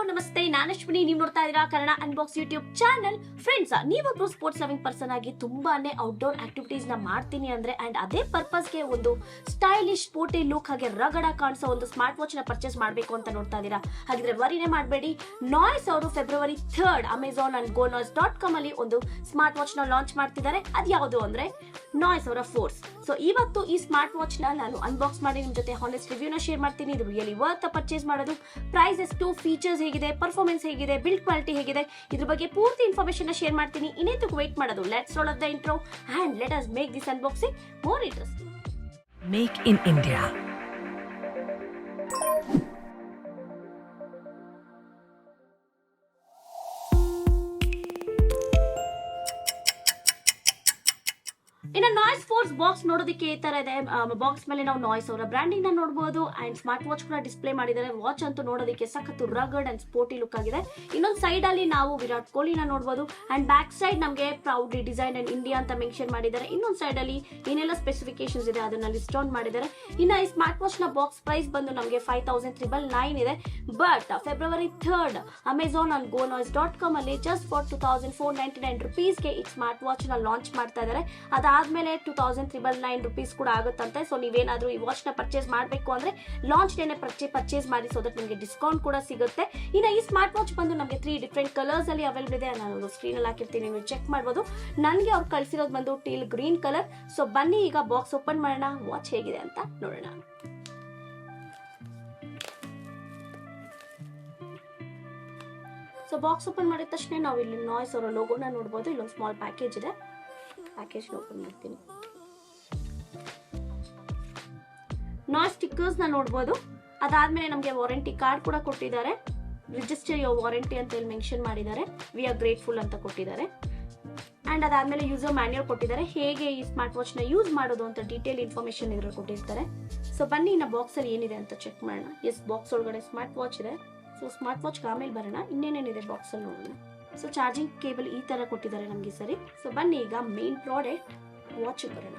Hello ನಮಸ್ತೆ, ನಾನು ಅಶ್ವಿನಿ. ನೀವು ನೋಡ್ತಾ ಇದ್ದೀರಾ Kannada unbox YouTube channel. Friends, ನೀವೊಬ್ರು ಸ್ಪೋರ್ಟ್ಸ್ ಲವಿಂಗ್ ಪರ್ಸನ್ ಆಗಿ ತುಂಬಾನೇ ಔಟ್ಡೋರ್ ಆಕ್ಟಿವಿಟೀಸ್ ನ ಮಾಡ್ತೀನಿ ಅಂದ್ರೆ ಅಂಡ್ ಅದೇ ಪರ್ಪಸ್ಗೆ ಒಂದು ಸ್ಟೈಲಿಶ್ ಸ್ಪೋರ್ಟಿ ಲುಕ್ ಹಾಗೆ ರಗಡ ಕಾಣಿಸೋ ಒಂದು ಸ್ಮಾರ್ಟ್ ವಾಚ್ ನ ಪರ್ಚೇಸ್ ಮಾಡಬೇಕು ಅಂತ ನೋಡ್ತಾ ಇದ್ದೀರಾ. ಹಾಗಿದ್ರೆ ವರಿನೇ ಮಾಡಬೇಡಿ. ನಾಯ್ಸ್ ಅವರು ಫೆಬ್ರವರಿ 3 ಅಮೆಜಾನ್ ಅಂಡ್ GoNoise.com ಅಲ್ಲಿ ಒಂದು ಸ್ಮಾರ್ಟ್ ವಾಚ್ ನ ಲಾಂಚ್ ಮಾಡ್ತಿದ್ದಾರೆ. ಅದ್ಯಾವುದು ಅಂದ್ರೆ ನಾಯ್ಸ್ ಅವರ ಫೋರ್ಸ್. ಸೊ ಇವತ್ತು ಈ ಸ್ಮಾರ್ಟ್ ವಾಚ್ ನ ನಾನು ಅನ್ಬಾಕ್ಸ್ ಮಾಡಿ ನಿಮ್ ಜೊತೆ ಹಾನೆಸ್ಟ್ ರಿವ್ಯೂ ನ ಶೇರ್ ಮಾಡ್ತೀನಿ. ಇದು ರಿಯಲಿ ವರ್ತ್ ಪರ್ಚೇಸ್ ಮಾಡೋದು. ಪ್ರೈಸ್ ಎಷ್ಟು, ಫೀಚರ್ಸ್ ಹೇಗಿದೆ, ಪರ್ಫಾರ್ಮೆನ್ಸ್ ಹೇಗಿದೆ, ಬಿಲ್ಡ್ ಕ್ವಾಲಿಟಿ ಹೇಗಿದೆ, ಇದ್ರ ಬಗ್ಗೆ ಪೂರ್ತಿ ಇನ್ಫಾರ್ಮೇಶನ್ ಶೇರ್ ಮಾಡ್ತೀನಿ. ಇನ್ನೇತಕ್ಕೆ ವೇಟ್ ಮಾಡೋದು? Let's role of the intro and let us make this unboxing more interesting. Make in India. ಇನ್ನು ನಾಯ್ಸ್ ಫೋರ್ಸ್ ಬಾಕ್ಸ್ ನೋಡೋದಕ್ಕೆ ಈ ತರ ಇದೆ. ಬಾಕ್ಸ್ ಮೇಲೆ ನಾವು ನಾಯ್ಸ್ ಅವರ ಬ್ರಾಂಡಿಂಗ್ ನ ನೋಡಬಹುದು ಅಂಡ್ ಸ್ಮಾರ್ಟ್ ವಾಚ್ ಕೂಡ ಡಿಸ್ಪ್ಲೇ ಮಾಡಿದ್ದಾರೆ. ವಾಚ್ ಅಂತೂ ನೋಡೋದಕ್ಕೆ ಸಖತ್ತು ರಗಡ್ ಅಂಡ್ ಸ್ಪೋರ್ಟಿ ಲುಕ್ ಆಗಿದೆ. ಇನ್ನೊಂದು ಸೈಡ್ ಅಲ್ಲಿ ನಾವು ವಿರಾಟ್ ಕೊಹ್ಲಿ ನ ನೋಡಬಹುದು ಅಂಡ್ ಬ್ಯಾಕ್ ಸೈಡ್ ನಮಗೆ ಪ್ರೌಡ್ಲಿ ಡಿಸೈನ್ ಅಂಡ್ ಇಂಡಿಯಾ ಅಂತ ಮೆನ್ಷನ್ ಮಾಡಿದ್ದಾರೆ. ಇನ್ನೊಂದು ಸೈಡ್ ಅಲ್ಲಿ ಏನೆಲ್ಲ ಸ್ಪೆಸಿಫಿಕೇಶನ್ಸ್ ಇದೆ ಅದನ್ನ ಲಿಸ್ಟ್ ಡೌನ್ ಮಾಡಿದ್ದಾರೆ. ಇನ್ನು ಈ ಸ್ಮಾರ್ಟ್ ವಾಚ್ ನ ಬಾಕ್ಸ್ ಪ್ರೈಸ್ ಬಂದು ನಮಗೆ 5,399 ಇದೆ. But February 3 Amazon and GoNoise.com ಅಲ್ಲಿ ಜಸ್ಟ್ ಫಾರ್ 2,499 ರುಪೀಸ್ಗೆ ಈ ಸ್ಮಾರ್ಟ್ ವಾಚ್ ನ ಲಾಂಚ್ ಮಾಡ್ತಾ ಇದ್ದಾರೆ. ಅದಾದ್ಮೇಲೆ 2,399 ರುಪೀಸ್ ಕೂಡ ಆಗುತ್ತಂತೆ. ಸೊ ನೀವೇನಾದ್ರೂ ಈ ವಾಚ್ ನ ಪರ್ಚೇಸ್ ಮಾಡಬೇಕು ಅಂದ್ರೆ ಲಾಂಚ್ ಡೇನೆ ಪರ್ಚೇಸ್ ಮಾಡಿ, ಸೊ ದಟ್ ನಿಮಗೆ ಡಿಸ್ಕೌಂಟ್ ಕೂಡ ಸಿಗುತ್ತೆ. ಇನ್ನು ಈ ಸ್ಮಾರ್ಟ್ ವಾಚ್ ಬಂದು ನಮಗೆ 3 ಡಿಫ್ರೆಂಟ್ ಕಲರ್ಸ್ ಅಲ್ಲಿ ಅವೈಲೇಬಲ್ ಇದೆ. ನಾನು ಸ್ಕ್ರೀನ್ ಅಲ್ಲಿ ಹಾಕಿರ್ತೀನಿ, ನೀವು ಚೆಕ್ ಮಾಡಬಹುದು. ನನಗೆ ಅವ್ರು ಕಳಿಸಿರೋದು ಬಂದು ಟೀಲ್ ಗ್ರೀನ್ ಕಲರ್. ಸೊ ಬನ್ನಿ ಈಗ ಬಾಕ್ಸ್ ಓಪನ್ ಮಾಡೋಣ, ವಾಚ್ ಹೇಗಿದೆ ಅಂತ ನೋಡೋಣ. ಸೊ ಬಾಕ್ಸ್ ಓಪನ್ ಮಾಡಿದ ತಕ್ಷಣ ನಾವು ಇಲ್ಲಿ ನಾಯ್ಸ್ ಅವರ ಲೋಗೋನ ನೋಡಬಹುದು. ಇಲ್ಲೊಂದು ಸ್ಮಾಲ್ ಪ್ಯಾಕೇಜ್ ಇದೆ. ಪ್ಯಾಕೇಜ್ ಓಪನ್ ಮಾಡ್ತೀನಿ. ನಾಯ್ಸ್ ಸ್ಟಿಕ್ಕರ್ಸ್ ನ ನೋಡಬಹುದು. ಅದಾದ್ಮೇಲೆ ನಮಗೆ ವಾರಂಟಿ ಕಾರ್ಡ್ ಕೂಡ ಕೊಟ್ಟಿದ್ದಾರೆ. ರಿಜಿಸ್ಟರ್ ಯೋರ್ ವಾರಂಟಿ ಅಂತ ಹೇಳಿ ಮೆನ್ಷನ್ ಮಾಡಿದ್ದಾರೆ. ವಿ ಆರ್ ಗ್ರೇಟ್ಫುಲ್ ಅಂತ ಕೊಟ್ಟಿದ್ದಾರೆ. ಅಂಡ್ ಅದಾದ್ಮೇಲೆ ಯೂಸರ್ ಮ್ಯಾನ್ಯುಯಲ್ ಕೊಟ್ಟಿದ್ದಾರೆ. ಹೇಗೆ ಈ ಸ್ಮಾರ್ಟ್ ವಾಚ್ ನ ಯೂಸ್ ಮಾಡೋದು ಅಂತ ಡೀಟೇಲ್ ಇನ್ಫಾರ್ಮೇಶನ್ ಇದ್ರಲ್ಲಿ ಕೊಟ್ಟಿರ್ತಾರೆ. ಸೊ ಬನ್ನಿ ಇನ್ನ ಬಾಕ್ಸ್ ಅಲ್ಲಿ ಏನಿದೆ ಅಂತ ಚೆಕ್ ಮಾಡೋಣ. ಎಸ್, ಬಾಕ್ಸ್ ಒಳಗಡೆ ಸ್ಮಾರ್ಟ್ ವಾಚ್ ಇದೆ. ಸೊ ಸ್ಮಾರ್ಟ್ ವಾಚ್ ಆಮೇಲೆ ಬರೋಣ. ಇನ್ನೇನೇನಿದೆ ಬಾಕ್ಸ್ ಅಲ್ಲಿ ನೋಡೋಣ. ಸೊ ಚಾರ್ಜಿಂಗ್ ಕೇಬಲ್ ಈ ತರ ಕೊಟ್ಟಿದ್ದಾರೆ ನಮಗೆ. ಸರಿ, ಸೊ ಬನ್ನಿ ಈಗ ಮೇನ್ ಪ್ರಾಡಕ್ಟ್ ವಾಚ್ ಬರೋಣ.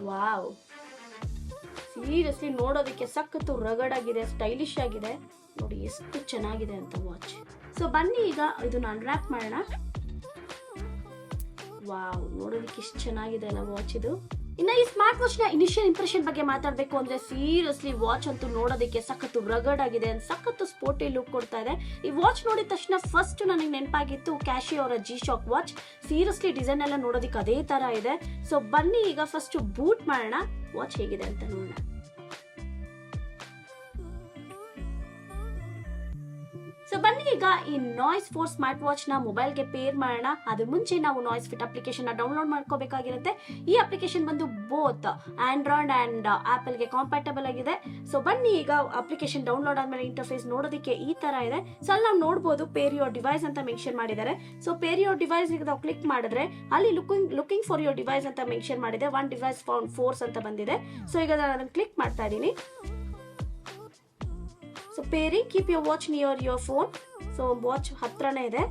ವಾವ್, ಸೀರಿಯಸ್ಲಿ ನೋಡೋದಕ್ಕೆ ಸಖತ್ತು ರಗಡ್ ಆಗಿದೆ, ಸ್ಟೈಲಿಶ್ ಆಗಿದೆ. ನೋಡಿ ಎಷ್ಟು ಚೆನ್ನಾಗಿದೆ ಅಂತ ವಾಚ್. ಸೊ ಬನ್ನಿ ಈಗ ಇದನ್ನ ಅನ್ರ್ಯಾಪ್ ಮಾಡೋಣ. ವಾವ್, ನೋಡೋದಕ್ಕೆ ಎಷ್ಟು ಚೆನ್ನಾಗಿದೆ ಅಲ್ಲ ವಾಚ್ ಇದು. ಇನ್ನು ಈ ಸ್ಮಾರ್ಟ್ ವಾಚ್ ನ ಇನಿಷಿಯಲ್ ಇಂಪ್ರೆಷನ್ ಬಗ್ಗೆ ಮಾತಾಡಬೇಕು ಅಂದ್ರೆ ಸೀರಿಯಸ್ಲಿ ವಾಚ್ ಅಂತೂ ನೋಡೋದಕ್ಕೆ ಸಖತ್ತು ರಗಡ್ ಆಗಿದೆ, ಸಖತ್ತು ಸ್ಪೋರ್ಟಿ ಲುಕ್ ಕೊಡ್ತಾ ಇದೆ. ಈ ವಾಚ್ ನೋಡಿದ ತಕ್ಷಣ ಫಸ್ಟ್ ನನಗೆ ನೆನಪಾಗಿತ್ತು ಕ್ಯಾಶಿ ಅವರ G-Shock ವಾಚ್. ಸೀರಿಯಸ್ಲಿ ಡಿಸೈನ್ ಎಲ್ಲ ನೋಡೋದಕ್ಕೆ ಅದೇ ತರ ಇದೆ. ಸೊ ಬನ್ನಿ ಈಗ ಫಸ್ಟ್ ಬೂಟ್ ಮಾಡೋಣ, ವಾಚ್ ಹೇಗಿದೆ ಅಂತ ನೋಡೋಣ. ಸೊ ಬನ್ನಿ ಈಗ ಈ ನಾಯ್ಸ್ ಫೋರ್ ಸ್ಮಾರ್ಟ್ ವಾಚ್ ನ ಮೊಬೈಲ್ ಗೆ ಪೇರ್ ಮಾಡೋಣ. ಅದ್ರ ಮುಂಚೆ ನಾವು NoiseFit ಅಪ್ಲಿಕೇಶನ್ ನ ಡೌನ್ಲೋಡ್ ಮಾಡ್ಕೋಬೇಕಾಗಿರುತ್ತೆ. ಈ ಅಪ್ಲಿಕೇಶನ್ ಬಂದು ಬೋತ್ ಆಂಡ್ರಾಯ್ಡ್ ಅಂಡ್ ಆಪಲ್ ಗೆ ಕಾಂಪ್ಯಾಟಬಲ್ ಆಗಿದೆ. ಸೊ ಬನ್ನಿ ಈಗ ಅಪ್ಲಿಕೇಶನ್ ಡೌನ್ಲೋಡ್ ಆದ್ಮೇಲೆ ಇಂಟರ್ಫೇಸ್ ನೋಡೋದಕ್ಕೆ ಈ ತರ ಇದೆ. ಸೊ ಅಲ್ಲಿ ನಾವು ನೋಡಬಹುದು ಪೇರ್ ಯೋರ್ ಡಿವೈಸ್ ಅಂತ ಮೆನ್ಷನ್ ಮಾಡಿದ್ದಾರೆ. ಸೊ ಪೇರ್ ಯೋರ್ ಡಿವೈಸ್ ನಾವು ಕ್ಲಿಕ್ ಮಾಡಿದ್ರೆ ಅಲ್ಲಿ ಲುಕಿಂಗ್ ಫಾರ್ ಯೋರ್ ಡಿವೈಸ್ ಅಂತ ಮೆನ್ಷನ್ ಮಾಡಿದೆ. ಒನ್ ಡಿವೈಸ್ ಫೌಂಡ್ ಫೋರ್ಸ್ ಅಂತ ಬಂದಿದೆ. ಸೊ ಈಗ ನಾನು ಅದನ್ನ ಕ್ಲಿಕ್ ಮಾಡ್ತಾ ಇದ್ದೀನಿ. So pairing, keep your watch near your phone. So watch ಹತ್ರನೇ ಇದೆ.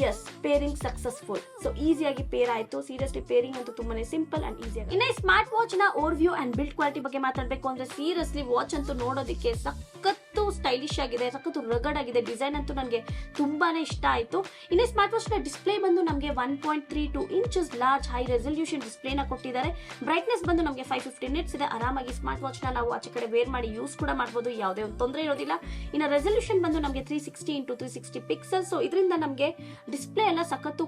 Yes, pairing successful. ಸೊ ಈಸಿಯಾಗಿ ಪೇರ್ ಆಯ್ತು. ಸೀರಿಯಸ್ಲಿ ಪೇರಿಂಗ್ ಅಂತೂ ತುಂಬಾನೇ ಸಿಂಪಲ್ ಅಂಡ್ ಈಸಿ. ಇನ್ನು ಈ ಸ್ಮಾರ್ಟ್ ವಾಚ್ ನ over view and build quality ಬಗ್ಗೆ ಮಾತಾಡಬೇಕು ಅಂದ್ರೆ ಸೀರಿಯಸ್ಲಿ ವಾಚ್ ಅಂತೂ ನೋಡೋದಕ್ಕೆ ಸಖತ್ತು ಸ್ಟೈಲಿಶ್ ಆಗಿದೆ, ಸಖತ್ತು ರಗಡ್ ಆಗಿದೆ. ಡಿಸೈನ್ ಅಂತೂ ನನಗೆ ತುಂಬಾನೇ ಇಷ್ಟ ಆಯ್ತು. ಇನ್ನು ಸ್ಮಾರ್ಟ್ ವಾಚ್ ನ ಡಿಸ್ಪ್ಲೇ ಬಂದು ನಮಗೆ 1.32 inches large high resolution display ನ ಕೊಟ್ಟಿದ್ದಾರೆ. ಬ್ರೈಟ್ನೆಸ್ ಬಂದು ನಮಗೆ 550 ನಿಟ್ಸ್ ಇದೆ. ಆರಾಮಾಗಿ ಸ್ಮಾರ್ಟ್ ವಾಚ್ ನ ನಾವು ಆಚೆ ಕಡೆ ವೇರ್ ಮಾಡಿ ಯೂಸ್ ಕೂಡ ಮಾಡಬಹುದು, ಯಾವುದೇ ಒಂದು ತೊಂದರೆ ಇರೋದಿಲ್ಲ. ಇನ್ನು ರೆಸಲ್ಯೂಷನ್ ಬಂದು ನಮಗೆ 360x360 ಪಿಕ್ಸೆಲ್. ಸೊ ಇದರಿಂದ ನಮಗೆ ಡಿಸ್ಪ್ಲೇ ಎಲ್ಲ ಸಖತ್ತು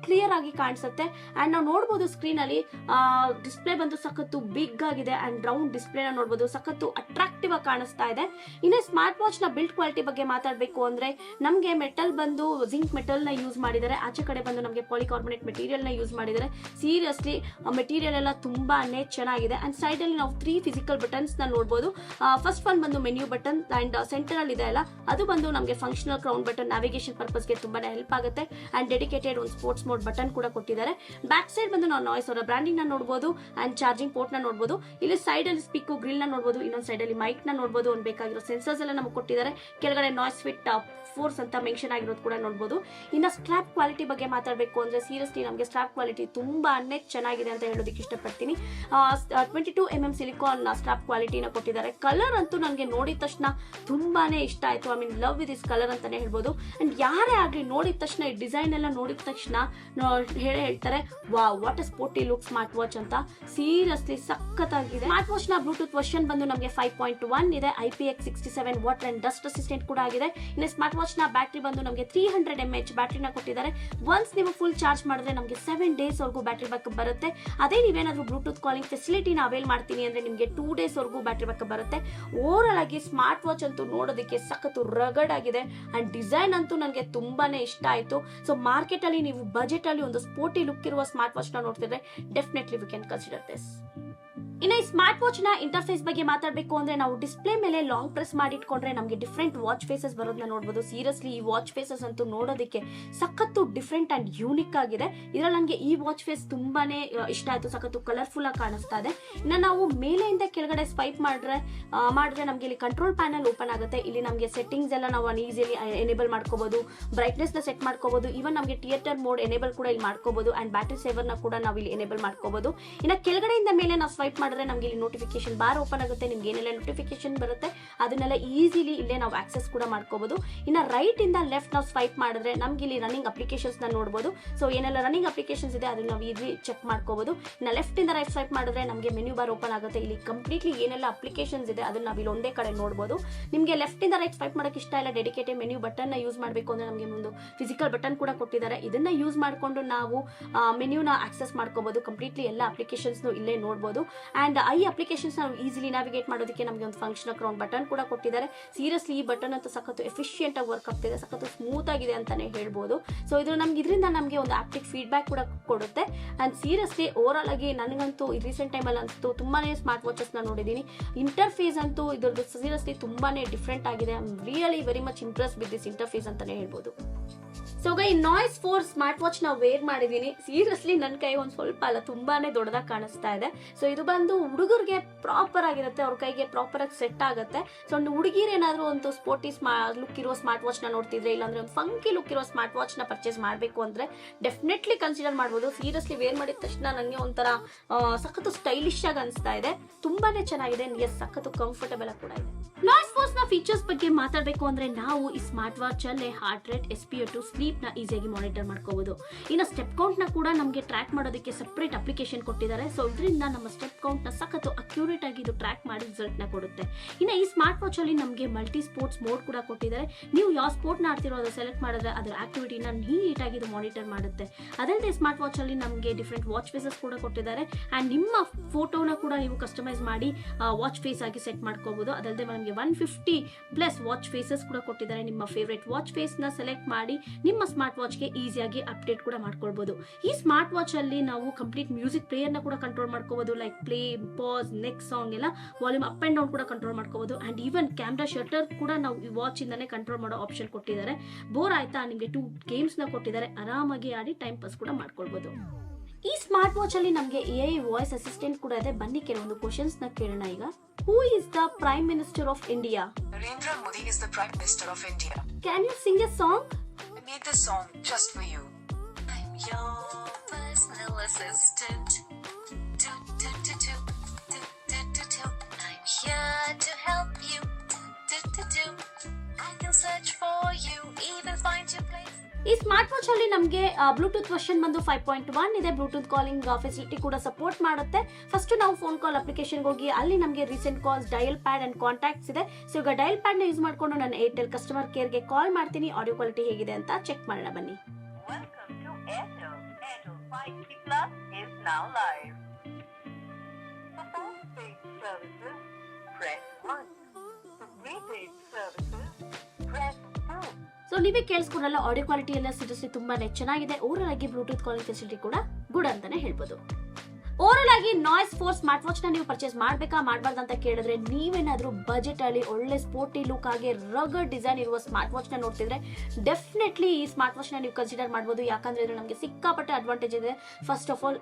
ಕ್ಲಿಯರ್ ಆಗಿ ಕಾಣಿಸುತ್ತೆ. ಅಂಡ್ ನಾವು ನೋಡಬಹುದು ಸ್ಕ್ರೀನ್ ಅಲ್ಲಿ ಡಿಸ್ಪ್ಲೇ ಬಂದು ಸಖತ್ತು ಬಿಗ್ ಆಗಿದೆ ಅಂಡ್ ರೌಂಡ್ ಡಿಸ್ಪ್ಲೇ ನ ನೋಡಬಹುದು, ಸಖತ್ತು ಅಟ್ರಾಕ್ಟಿವ್ ಆಗಿ ಕಾಣಿಸ್ತಾ ಇದೆ. ಇನ್ನು ಸ್ಮಾರ್ಟ್ ವಾಚ್ ನ ಬಿಲ್ಡ್ ಕ್ವಾಲಿಟಿ ಬಗ್ಗೆ ಮಾತಾಡಬೇಕು ಅಂದ್ರೆ ನಮಗೆ ಮೆಟಲ್ ಬಂದು ಜಿಂಕ್ ಮೆಟಲ್ ನ ಯೂಸ್ ಮಾಡಿದ್ದಾರೆ. ಆಚೆ ಕಡೆ ಬಂದು ನಮಗೆ ಪಾಲಿಕಾರ್ಬೊನೇಟ್ ಮೆಟೀರಿಯಲ್ ನ ಯೂಸ್ ಮಾಡಿದ್ದಾರೆ. ಸೀರಿಯಸ್ಲಿ ಮೆಟೀರಿಯಲ್ ಎಲ್ಲ ತುಂಬಾನೇ ಚೆನ್ನಾಗಿದೆ. ಅಂಡ್ ಸೈಡ್ ಅಲ್ಲಿ ನಾವು 3 ಫಿಸಿಕಲ್ ಬಟನ್ಸ್ ನ ನೋಡಬಹುದು. ಫಸ್ಟ್ ಒನ್ ಬಂದು ಮೆನ್ಯೂ ಬಟನ್ ಅಂಡ್ ಸೆಂಟರ್ ಅಲ್ಲಿ ಇದೆ ಅಲ್ಲ, ಅದು ಬಂದು ನಮಗೆ functional crown button, navigation purpose ಗೆ ತುಂಬಾನೇ ಹೆಲ್ಪ್ ಆಗುತ್ತೆ. ಅಂಡ್ ಡೆಡಿಕೇಟೆಡ್ ಒಂದು ಸ್ಪೋರ್ಟ್ಸ್ ಮೋಡ್ ಬಟನ್ ಕೂಡ ಕೊಟ್ಟಿದ್ದಾರೆ. ಬ್ಯಾಕ್ ಸೈಡ್ ಬಂದು ನಾವು ನಾಯ್ಸ್ ಅವರ ಬ್ರಾಂಡಿಂಗ್ ನ ನೋಡಬಹುದು ಅಂಡ್ ಚಾರ್ಜಿಂಗ್ ಪೋರ್ಟ್ ನ ನೋಡಬಹುದು. ಇಲ್ಲಿ ಸೈಡ್ ಅಲ್ಲಿ ಸ್ಪೀಕರ್ ಗ್ರಿಲ್ ನ ನೋಡಬಹುದು. ಇನ್ನೊಂದು ಸೈಡ್ ಅಲ್ಲಿ ಮೈಕ್ ನ ನೋಡಬಹುದು. ಒಂದು ಬೇಕಾಗಿರೋ ಸೆನ್ಸರ್ ಸೆನ್ಸರ್ಸ್ ಎಲ್ಲ ನಮಗೆ ಕೊಟ್ಟಿದ್ದಾರೆ. ಕೆಳಗಡೆ NoiseFit ಫೋರ್ಸ್ ಅಂತ ಮೆನ್ಷನ್ ಆಗಿರೋದು ಕೂಡ ನೋಡಬಹುದು. ಇನ್ನು ಸ್ಟ್ರಾಪ್ ಕ್ವಾಲಿಟಿ ಬಗ್ಗೆ ಮಾತಾಡಬೇಕು ಅಂದ್ರೆ ಸೀರಿಯಸ್ಲಿ ನಮಗೆ ಸ್ಟ್ರಾಪ್ ಕ್ವಾಲಿಟಿ ತುಂಬಾನೇ ಚೆನ್ನಾಗಿದೆ ಅಂತ ಹೇಳೋದಕ್ಕೆ ಇಷ್ಟಪಡ್ತೀನಿ. 22mm ಸಿಲಿಕಾನ್ ಸ್ಟ್ರಾಪ್ ಕ್ವಾಲಿಟಿನ ಕೊಟ್ಟಿದ್ದಾರೆ. ಕಲರ್ ಅಂತೂ ನನಗೆ ನೋಡಿದ ತಕ್ಷಣ ತುಂಬಾನೇ ಇಷ್ಟ ಆಯ್ತು. I mean love with this colour ಅಂತಾನೆ ಹೇಳ್ಬೋದು. ಅಂಡ್ ಯಾರೇ ಆಗ್ಲಿ ನೋಡಿದ ತಕ್ಷಣ ಈ ಡಿಸೈನ್ ಎಲ್ಲ ನೋಡಿದ ತಕ್ಷಣ ಹೇಳ್ತಾರೆ wow what a sporty look smart watch ಅಂತ. ಸೀರಿಯಸ್ಲಿ ಸಖತ್ತಾಗಿದೆ. ಸ್ಮಾರ್ಟ್ ವಾಚ್ ನ ಬ್ಲೂಟೂತ್ ವರ್ಷನ್ ಬಂದು ನಮಗೆ 5.1 ಇದೆ. IPX67 water and dust assistant ಕೂಡ ಆಗಿದೆ. ಇನ್ನು ಸ್ಮಾರ್ಟ್ ವಾಚ್ ನ ಬ್ಯಾಟರಿ ಬಂದು ನಮಗೆ 300 mAh ಬ್ಯಾಟರಿನ ಕೊಟ್ಟಿದ್ದಾರೆ. ಒನ್ಸ್ ನೀವು ಫುಲ್ ಚಾರ್ಜ್ ಮಾಡಿದ್ರೆ ನಮಗೆ 7 days ವರೆಗೂ ಬ್ಯಾಟರಿ ಬ್ಯಾಕಪ್ ಬರುತ್ತೆ. ಅದೇ ನೀವೇನಾದ್ರೂ ಬ್ಲೂಟೂತ್ ಕಾಲಿಂಗ್ ಫೆಸಿಲಿಟಿನ ಅವೈಲ್ ಮಾಡ್ತೀನಿ ಅಂದ್ರೆ ನಿಮಗೆ 2 days ವರೆಗೂ ಬ್ಯಾಟರಿ ಬ್ಯಾಕಪ್ ಬರುತ್ತೆ. ಓವರ್ ಆಗಿ ಸ್ಮಾರ್ಟ್ ವಾಚ್ ಅಂತೂ ನೋಡೋದಕ್ಕೆ ಸಖತ್ತು ರಗಡ್ ಆಗಿದೆ ಅಂಡ್ ಡಿಸೈನ್ ಅಂತೂ ನನಗೆ ತುಂಬಾನೇ ಇಷ್ಟ ಆಯ್ತು. ಸೊ ಮಾರ್ಕೆಟ್ ಅಲ್ಲಿ ನೀವು ಬಜೆಟ್ ಅಲ್ಲಿ ಒಂದು ಸ್ಪೋರ್ಟಿ ಲುಕ್ ಇರುವ ಸ್ಮಾರ್ಟ್ ವಾಚ್ ನ ನೋಡ್ತಿದ್ರೆ definitely we can consider this. ಇನ್ನು ಈ ಸ್ಮಾರ್ಟ್ ವಾಚ್ ನ ಇಂಟರ್ಫೇಸ್ ಬಗ್ಗೆ ಮಾತಾಡಬೇಕು ಅಂದ್ರೆ ನಾವು ಡಿಸ್ಪ್ಲೇ ಮೇಲೆ ಲಾಂಗ್ ಪ್ರೆಸ್ ಮಾಡಿ ಇಟ್ಕೊಂಡ್ರೆ ನಮಗೆ ಡಿಫ್ರೆಂಟ್ ವಾಚ್ ಫೇಸಸ್ ಬರೋದನ್ನ ನೋಡಬಹುದು. ಸೀರಿಯಸ್ಲಿ ಈ ವಾಚ್ ಫೇಸಸ್ ಅಂತೂ ನೋಡೋದಕ್ಕೆ ಸಖತ್ತು ಡಿಫ್ರೆಂಟ್ ಅಂಡ್ ಯೂನಿಕ್ ಆಗಿದೆ. ಇದ್ರಲ್ಲಿ ನನಗೆ ಈ ವಾಚ್ ಫೇಸ್ ತುಂಬಾನೇ ಇಷ್ಟ ಆಯ್ತು. ಸಖತ್ತು ಕಲರ್ಫುಲ್ ಆಗಿ ಕಾಣಿಸ್ತಾ ಇದೆ. ಇನ್ನು ನಾವು ಮೇಲೆಯಿಂದ ಕೆಳಗಡೆ ಸ್ವೈಪ್ ಮಾಡಿದ್ರೆ ನಮಗೆ ಇಲ್ಲಿ ಕಂಟ್ರೋಲ್ ಪ್ಯಾನಲ್ ಓಪನ್ ಆಗುತ್ತೆ. ಇಲ್ಲಿ ನಮಗೆ ಸೆಟ್ಟಿಂಗ್ಸ್ ಎಲ್ಲ ನಾವು ಈಸಿಲಿ ಎನೇಬಲ್ ಮಾಡ್ಕೋಬಹುದು. ಬ್ರೈಟ್ನೆಸ್ ನ ಸೆಟ್ ಮಾಡ್ಕೋಬಹುದು. ಇವನ್ ನಮಗೆ ಥಿಯೇಟರ್ ಮೋಡ್ ಎನೇಬಲ್ ಕೂಡ ಇಲ್ಲಿ ಮಾಡ್ಕೋಬಹುದು ಅಂಡ್ ಬ್ಯಾಟರಿ ಸೇವರ್ ನ ಕೂಡ ನಾವು ಇಲ್ಲಿ ಎನೇಬಲ್ ಮಾಡ್ಕೋಬಹುದು. ಇನ್ನು ಕೆಳಗಡೆಯಿಂದ ಮೇಲೆ ನಾವು ಸ್ವೈಪ್ ನಮಗೆ ಇಲ್ಲಿ ನೋಟಿಫಿಕೇಶನ್ ಬಾರ್ ಓಪನ್ ಆಗುತ್ತೆ. ನಿಮ್ಗೆ ಏನೆಲ್ಲ ನೋಟಿಫಿಕೇಶನ್ ಬರುತ್ತೆ ಅದನ್ನೆಲ್ಲ ಈಸಿಲಿ ಇಲ್ಲೇ ನಾವು ಆಕ್ಸೆಸ್ ಕೂಡ ಮಾಡ್ಕೋಬಹುದು. ಇನ್ನು ರೈಟ್ ಇಂದ ಲೆಫ್ಟ್ ನಾವು ಸ್ವೈಪ್ ಮಾಡಿದ್ರೆ ನಮ್ಗೆ ಇಲ್ಲಿ ರನ್ನಿಂಗ್ ಅಪ್ಲಿಕೇಶನ್ಸ್ ನ ನೋಡಬಹುದು. ಸೊ ಏನೆಲ್ಲ ರನ್ನಿಂಗ್ ಅಪ್ಲಿಕೇಶನ್ಸ್ ಇದೆ ಅದನ್ನ ನಾವು ಇಲ್ಲಿ ಚೆಕ್ ಮಾಡ್ಕೋಬಹುದು. ಇನ್ನು ಲೆಫ್ಟ್ ಇಂದ ರೈಟ್ ಸ್ವೈಪ್ ಮಾಡಿದ್ರೆ ನಮಗೆ ಮೆನ್ಯೂ ಬಾರ್ ಓಪನ್ ಆಗುತ್ತೆ. ಇಲ್ಲಿ ಕಂಪ್ಲೀಟ್ಲಿ ಏನೆಲ್ಲ ಅಪ್ಲಿಕೇಶನ್ಸ್ ಇದೆ ಅದನ್ನ ನಾವು ಇಲ್ಲಿ ಒಂದೇ ಕಡೆ ನೋಡಬಹುದು. ನಿಮಗೆ ಲೆಫ್ಟ್ ಇಂದ ರೈಟ್ ಸ್ವೈಪ್ ಮಾಡಕ್ಕೆ ಇಷ್ಟ ಇಲ್ಲ, ಡೆಡಿಕೇಟೆಡ್ ಮೆನ್ಯೂ ಬಟನ್ ನ ಯೂಸ್ ಮಾಡಬೇಕು ಅಂದ್ರೆ ನಮಗೆ ಒಂದು ಫಿಸಿಕಲ್ ಬಟನ್ ಕೂಡ ಕೊಟ್ಟಿದ್ದಾರೆ. ಇದನ್ನ ಯೂಸ್ ಮಾಡಿಕೊಂಡು ನಾವು ಮೆನ್ಯೂನ ಆಕ್ಸೆಸ್ ಮಾಡ್ಕೋಬಹುದು. ಕಂಪ್ಲೀಟ್ಲಿ ಎಲ್ಲ ಅಪ್ಲಿಕೇಶನ್ಸ್ ಇಲ್ಲೇ ನೋಡಬಹುದು. ಅಂಡ್ ಐ ಅಪ್ಲಿಕೇಶನ್ಸ್ ನಾವು ಈಸಿಲಿ ನ್ಯಾವಿಗೇಟ್ ಮಾಡೋದಕ್ಕೆ ನಮಗೆ ಒಂದು ಫಂಕ್ಷನ್ ಅಕ್ರೌಂಡ್ ಬಟನ್ ಕೂಡ ಕೊಟ್ಟಿದ್ದಾರೆ. ಸೀರಿಯಸ್ಲಿ ಈ ಬಟನ್ ಅಂತ ಸಖತ್ತು ಎಫಿಷಿಯಂಟ್ ಆಗಿ ವರ್ಕ್ ಆಗ್ತಿದೆ, ಸಖತ್ತು ಸ್ಮೂತ್ ಆಗಿದೆ ಅಂತಾನೆ ಹೇಳ್ಬೋದು. ಸೊ ಇದು ಇದರಿಂದ ನಮಗೆ ಒಂದು ಆಪ್ಟಿಕ್ ಫೀಡ್ಬ್ಯಾಕ್ ಕೂಡ ಕೊಡುತ್ತೆ. ಅಂಡ್ ಸೀರಿಯಸ್ಲಿ ಓವರ್ ಆಲ್ ಆಗಿ ನನಗಂತೂ ಈ ರೀಸೆಂಟ್ ಟೈಮ್ ಅಲ್ಲಿ ಅಂತೂ ತುಂಬಾನೇ ಸ್ಮಾರ್ಟ್ ವಾಚಸ್ ನ ನೋಡಿದೀನಿ. ಇಂಟರ್ಫೇಸ್ ಅಂತೂ ಇದ್ರದ್ದು ಸೀರಿಯಸ್ಲಿ ತುಂಬಾನೇ ಡಿಫ್ರೆಂಟ್ ಆಗಿದೆ. I am really very much Impress with this interface ಅಂತಾನೆ ಹೇಳ್ಬೋದು. ಸೊ ಈ ನಾಯ್ಸ್ 4 ಸ್ಮಾರ್ಟ್ ವಾಚ್ ನ ವೇರ್ ಮಾಡಿದೀನಿ. ಸೀರಿಯಸ್ಲಿ ನನ್ನ ಕೈ ಒಂದು ಸ್ವಲ್ಪ ಅಲ್ಲ ತುಂಬಾನೇ ದೊಡ್ಡದಾಗಿ ಕಾಣಿಸ್ತಾ ಇದೆ. ಸೊ ಇದು ಬಂದು ಹುಡುಗರಿಗೆ ಪ್ರಾಪರ್ ಆಗಿರುತ್ತೆ, ಅವ್ರ ಕೈಗೆ ಪ್ರಾಪರ್ ಆಗಿ ಸೆಟ್ ಆಗುತ್ತೆ. ಸೊ ಒಂದು ಹುಡುಗಿರು ಏನಾದ್ರು ಒಂದು ಸ್ಪೋರ್ಟಿ ಲುಕ್ ಇರೋ ಸ್ಮಾರ್ಟ್ ವಾಚ್ ನ ನೋಡ್ತಿದ್ರೆ, ಇಲ್ಲಾಂದ್ರೆ ಒಂದು ಫಂಕಿ ಲುಕ್ ಇರೋ ಸ್ಮಾರ್ಟ್ ವಾಚ್ ನ ಪರ್ಚೇಸ್ ಮಾಡಬೇಕು ಅಂದ್ರೆ ಡೆಫಿನೆಟ್ಲಿ ಕನ್ಸಿಡರ್ ಮಾಡಬಹುದು. ಸೀರಿಯಸ್ಲಿ ವೇರ್ ಮಾಡಿದ ತಕ್ಷಣ ನನಗೆ ಒಂಥರ ಸಖತ್ತು ಸ್ಟೈಲಿಶ್ ಆಗಿ ಅನಿಸ್ತಾ ಇದೆ. ತುಂಬಾನೇ ಚೆನ್ನಾಗಿದೆ. ಎಸ್ ಸಖತ್ತು ಕಂಫರ್ಟಬಲ್ ಕೂಡ ಇದೆ. ನಾಯ್ಸ್ ಫೋರ್ಸ್ ನ ಫೀಚರ್ಸ್ ಬಗ್ಗೆ ಮಾತಾಡಬೇಕು ಅಂದ್ರೆ ನಾವು ಈ ಸ್ಮಾರ್ಟ್ ವಾಚ್ ಅಲ್ಲೇ ಹಾರ್ಟ್ ರೇಟ್, SpO2, ಸ್ಲೀಪ್ ನ ಈಸಿಯಾಗಿ ಮಾನಿಟರ್ ಮಾಡ್ಕೋಬಹುದು. ಇನ್ನು ಸ್ಟೆಪ್ ಕೌಂಟ್ ನ ಕೂಡ ನಮಗೆ ಟ್ರ್ಯಾಕ್ ಮಾಡೋದಕ್ಕೆ ಸೆಪರೇಟ್ ಅಪ್ಲಿಕೇಶನ್ ಕೊಟ್ಟಿದ್ದಾರೆ. ಸೊ ಇದರಿಂದ ನಮ್ಮ ಸ್ಟೆಪ್ ಕೌಂಟ್ ನ ಸಖತ್ತು ಅಕ್ಯುರೇಟ್ ಆಗಿ ಇದು ಟ್ರ್ಯಾಕ್ ಮಾಡಿ ರಿಸಲ್ಟ್ ನ ಕೊಡುತ್ತೆ. ಇನ್ನು ಈ ಸ್ಮಾರ್ಟ್ ವಾಚ್ ಅಲ್ಲಿ ನಮಗೆ ಮಲ್ಟಿ ಸ್ಪೋರ್ಟ್ಸ್ ಮೋಡ್ ಕೂಡ ಕೊಟ್ಟಿದ್ದಾರೆ. ನೀವು ಯಾವ ಸ್ಪೋರ್ಟ್ ನ ಆಡ್ತಿರೋ ಅದನ್ನ ಸೆಲೆಕ್ಟ್ ಮಾಡಿದ್ರೆ ಅದರ ಆಕ್ಟಿವಿಟಿನ ನೀಟ್ ಆಗಿ ಇದು ಮಾನಿಟರ್ ಮಾಡುತ್ತೆ. ಅದಲ್ಲದೆ ಸ್ಮಾರ್ಟ್ ವಾಚ್ ಅಲ್ಲಿ ನಮಗೆ ಡಿಫ್ರೆಂಟ್ ವಾಚ್ ಫೇಸಸ್ ಕೂಡ ಕೊಟ್ಟಿದ್ದಾರೆ. ಅಂಡ್ ನಿಮ್ಮ ಫೋಟೋನ ಕೂಡ ನೀವು ಕಸ್ಟಮೈಸ್ ಮಾಡಿ ವಾಚ್ ಫೇಸ್ ಆಗಿ ಸೆಟ್ ಮಾಡ್ಕೋಬಹುದು. ಅದಲ್ಲದೆ ನಮಗೆ 150+ ವಾಚ್ ಫೇಸಸ್ ಕೂಡ ಕೊಟ್ಟಿದ್ದಾರೆ. ನಿಮ್ಮ ಫೇವರೇಟ್ ವಾಚ್ ಫೇಸ್ ನ ಸೆಲೆಕ್ಟ್ ಮಾಡಿ ನಿಮ್ಮ ಸ್ಮಾರ್ಟ್ ವಾಚ್ ಗೆ ಈಸಿಯಾಗಿ ಅಪ್ಡೇಟ್ ಕೂಡ ಮಾಡ್ಕೊಳ್ಬಹುದು. ಈ ಸ್ಮಾರ್ಟ್ ವಾಚ್ ಅಲ್ಲಿ ನಾವು ಕಂಪ್ಲೀಟ್ ಮ್ಯೂಸಿಕ್ ಪ್ಲೇಯರ್ ನ ಕೂಡ ಕಂಟ್ರೋಲ್ ಮಾಡ್ಕೋಬಹುದು. Like play, pass, next song ಎಲ್ಲ ವಾಲ್ಯೂಮ್ ಅಪ್ ಅಂಡ್ ಡೌನ್ ಕೂಡ ಕಂಟ್ರೋಲ್ ಮಾಡ್ಕೋಬಹುದು. ಅಂಡ್ ಈವನ್ ಕ್ಯಾಮ್ರಾ ಶಟರ್ ಕೂಡ ನಾವು ಈ ವಾಚ್ ಇಂದಾನೆ ಕಂಟ್ರೋಲ್ ಮಾಡೋ ಆಪ್ಷನ್ ಕೊಟ್ಟಿದ್ದಾರೆ. ಬೋರ್ ಆಯ್ತಾ ನಿಮಗೆ 2 ಗೇಮ್ಸ್ ನ ಕೊಟ್ಟಿದ್ದಾರೆ. ಆರಾಮಾಗಿ ಆಡಿ ಟೈಮ್ ಪಾಸ್ ಕೂಡ ಮಾಡ್ಕೊಳ್ಬಹುದು. ಈ ಸ್ಮಾರ್ಟ್ ವಾಚ್ ಅಲ್ಲಿ ನಮಗೆ AI ವಾಯ್ಸ್ ಅಸಿಸ್ಟೆಂಟ್ ಕೂಡ ಇದೆ. ಬನ್ನಿ ಕೆಲವೊಂದು ಕ್ವಶನ್ಸ್ ನ ಕೇಳೋಣ ಈಗ. Who is the Prime Minister of India? Narendra Modi is the Prime Minister of India. Can you sing a song? I made this song just for you. I'm your personal assistant. Do, do, do, do. Do, do, do, do. I'm here to help you. Do, do, do. I can search for you, even find your place. ಈ smart watch ಅಲ್ಲಿ ನಮಗೆ Bluetooth version ಬಂದು 5.1 ಇದೆ. Bluetooth calling facility ಕೂಡ support ಮಾಡುತ್ತೆ. First ನಾವು phone call application ಹೋಗಿ ಅಲ್ಲಿ ನಮಗೆ recent calls, dial pad and contacts ಇದೆ. ಸೊ ಈಗ ಡಯಲ್ ಪ್ಯಾಡ್ ನ ಯೂಸ್ ಮಾಡ್ಕೊಂಡು ನಾನು ಏರ್ಟೆಲ್ ಕಸ್ಟಮರ್ ಕೇರ್ ಗೆ ಕಾಲ್ ಮಾಡ್ತೀನಿ. ಆಡಿಯೋ ಕ್ವಾಲಿಟಿ ಹೇಗಿದೆ ಅಂತ ಚೆಕ್ ಮಾಡೋಣ ಬನ್ನಿ. Welcome to Airtel. Airtel 5G Plus is now live. For postpaid services, press 1. For prepaid services, press 2. So ನೀವೇ ಕೇಳಿಸ್ಕೊಂಡ್ರಲ್ಲ, ಆಡಿಯೋ ಕ್ವಾಲಿಟಿ ಎಲ್ಲ ಸೀರಿಯಸ್ಲಿ ತುಂಬಾನೇ ಚೆನ್ನಾಗಿದೆ. ಓವರ್ ಆಗಿ ಬ್ಲೂಟೂತ್ ಕಾಲಿಂಗ್ ಫೆಸಿಲಿಟಿ ಕೂಡ ಗುಡ್ ಅಂತಾನೆ ಹೇಳ್ಬೋದು. ಓವರಾಲ್ ಆಗಿ ನಾಯ್ಸ್ 4 ಸ್ಮಾರ್ಟ್ ವಾಚ್ ನ ನೀವು ಪರ್ಚೇಸ್ ಮಾಡ್ಬೇಕಾ ಮಾಡಬಾರ್ದು ಅಂತ ಕೇಳಿದ್ರೆ, ನೀವೇನಾದ್ರೂ ಬಜೆಟ್ ಅಲ್ಲಿ ಒಳ್ಳೆ ಸ್ಪೋರ್ಟಿ ಲುಕ್ ಹಾಗೆ ರಗಡ್ ಡಿಸೈನ್ ಇರುವ ಸ್ಮಾರ್ಟ್ ವಾಚ್ ನ ನೋಡ್ತಿದ್ರೆ ಡೆಫಿನೆಟ್ಲಿ ಈ ಸ್ಮಾರ್ಟ್ ವಾಚ್ ನ ನೀವು ಕನ್ಸಿಡರ್ ಮಾಡಬಹುದು. ಯಾಕಂದ್ರೆ ಇದು ನಮಗೆ ಸಿಕ್ಕಾಪಟ್ಟೆ ಅಡ್ವಾಂಟೇಜ್ ಇದೆ. ಫಸ್ಟ್ ಆಫ್ ಆಲ್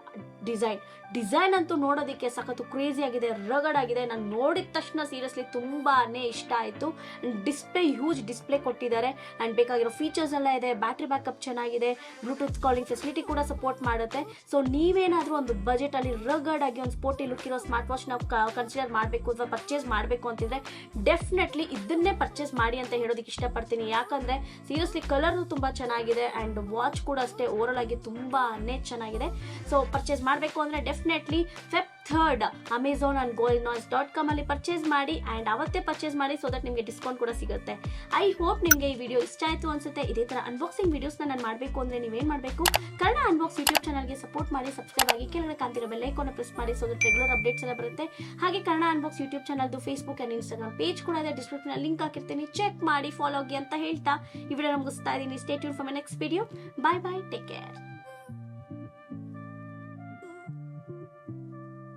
ಡಿಸೈನ್ ಅಂತೂ ನೋಡೋದಕ್ಕೆ ಸಖತ್ತು ಕ್ರೇಜಿ ಆಗಿದೆ, ರಗಡ್ ಆಗಿದೆ. ನಾನು ನೋಡಿದ ತಕ್ಷಣ ಸೀರಿಯಸ್ಲಿ ತುಂಬಾನೇ ಇಷ್ಟ ಆಯ್ತು. ಡಿಸ್ಪ್ಲೇ ಹ್ಯೂಜ್ ಡಿಸ್ಪ್ಲೇ ಕೊಟ್ಟಿದ್ದಾರೆ ಅಂಡ್ ಬೇಕಾಗಿರೋ ಫೀಚರ್ಸ್ ಎಲ್ಲ ಇದೆ. ಬ್ಯಾಟ್ರಿ ಬ್ಯಾಕಪ್ ಚೆನ್ನಾಗಿದೆ, ಬ್ಲೂಟೂತ್ ಕಾಲಿಂಗ್ ಫೆಸಿಲಿಟಿ ಕೂಡ ಸಪೋರ್ಟ್ ಮಾಡುತ್ತೆ. ಸೊ ನೀವೇನಾದ್ರೂ ಒಂದು ಬಜೆಟ್ ಅಲ್ಲಿ ರಗಡ್ ಆಗಿ ಒಂದು ಸ್ಪೋರ್ಟಿ ಲುಕ್ ಇರೋ ಸ್ಮಾರ್ಟ್ ವಾಚ್ ನಾವು ಕನ್ಸಿಡರ್ ಮಾಡಬೇಕು ಅಥವಾ ಪರ್ಚೇಸ್ ಮಾಡಬೇಕು ಅಂತಿದ್ರೆ ಡೆಫಿನೆಟ್ಲಿ ಇದನ್ನೇ ಪರ್ಚೇಸ್ ಮಾಡಿ ಅಂತ ಹೇಳೋದಕ್ಕೆ ಇಷ್ಟಪಡ್ತೀನಿ. ಯಾಕಂದ್ರೆ ಸೀರಿಯಸ್ಲಿ ಕಲರ್ ತುಂಬಾ ಚೆನ್ನಾಗಿದೆ ಅಂಡ್ ವಾಚ್ ಕೂಡ ಅಷ್ಟೇ ಓವರಾಲ್ ಆಗಿ ತುಂಬಾನೇ ಚೆನ್ನಾಗಿದೆ. ಸೊ ಪರ್ಚೇಸ್ ಮಾಡಬೇಕು ಅಂದ್ರೆ definitely Feb 3rd Amazon and goldnoise.com ಅಲ್ಲಿ ಪರ್ಚೇಸ್ ಮಾಡಿ ಅಂಡ್ ಅವತ್ತೇ ಪರ್ಚೇಸ್ ಮಾಡಿ, ಸೊ ದಟ್ ನಿಮಗೆ ಡಿಸ್ಕೌಂಟ್ ಕೂಡ ಸಿಗುತ್ತೆ. ಐ ಹೋಪ್ ನಿಮಗೆ ಈ ವಿಡಿಯೋ ಇಷ್ಟ ಆಯ್ತು ಅನ್ಸುತ್ತೆ. ಇದೇ ತರ ಅನ್ಬಾಕ್ಸಿಂಗ್ ವಿಡಿಯೋಸ್ ನಾನು ಮಾಡಬೇಕು ಅಂದ್ರೆ ನೀವೇನ್ ಮಾಡಬೇಕು, ಕನ್ನಡ ಅನ್ಬಾಕ್ಸ್ ಯೂಟ್ಯೂಬ್ ಚಾನಲ್ಗೆ ಸಪೋರ್ಟ್ ಮಾಡಿ, ಸಬ್ಸ್ಕ್ರೈಬ್ ಆಗಿ, ಕೆಳಗಡೆ ಕಾಣ್ತಿರೋ ಬೆಲ್ ಐಕಾನ್ ಪ್ರೆಸ್ ಮಾಡಿ, ಸೊ ದಟ್ ರೆಗ್ಯುಲರ್ ಅಪ್ಡೇಟ್ಸ್ ಎಲ್ಲ ಬರುತ್ತೆ. ಹಾಗೆ ಕನ್ನಡ ಅನ್ಬಾಕ್ಸ್ ಯೂಟ್ಯೂಬ್ ಚಾನಲ್ದು ಫೇಸ್ಬುಕ್ ಅಂಡ್ ಇನ್ಸ್ಟಾಗ್ರಾಮ್ ಪೇಜ್ ಕೂಡ ಇದೆ, ಡಿಸ್ಕ್ರಿಪ್ಷನ್ ಅಲ್ಲಿ ಲಿಂಕ್ ಹಾಕಿರ್ತೀನಿ, ಚೆಕ್ ಮಾಡಿ, ಫಾಲೋ ಆಗಿ ಅಂತ ಹೇಳ್ತಾ ಈ ವಿಡಿಯೋ ಮುಗಿಸ್ತಾ ಇದ್ದೀನಿ. Stay tune for my next video. Bye bye, take care.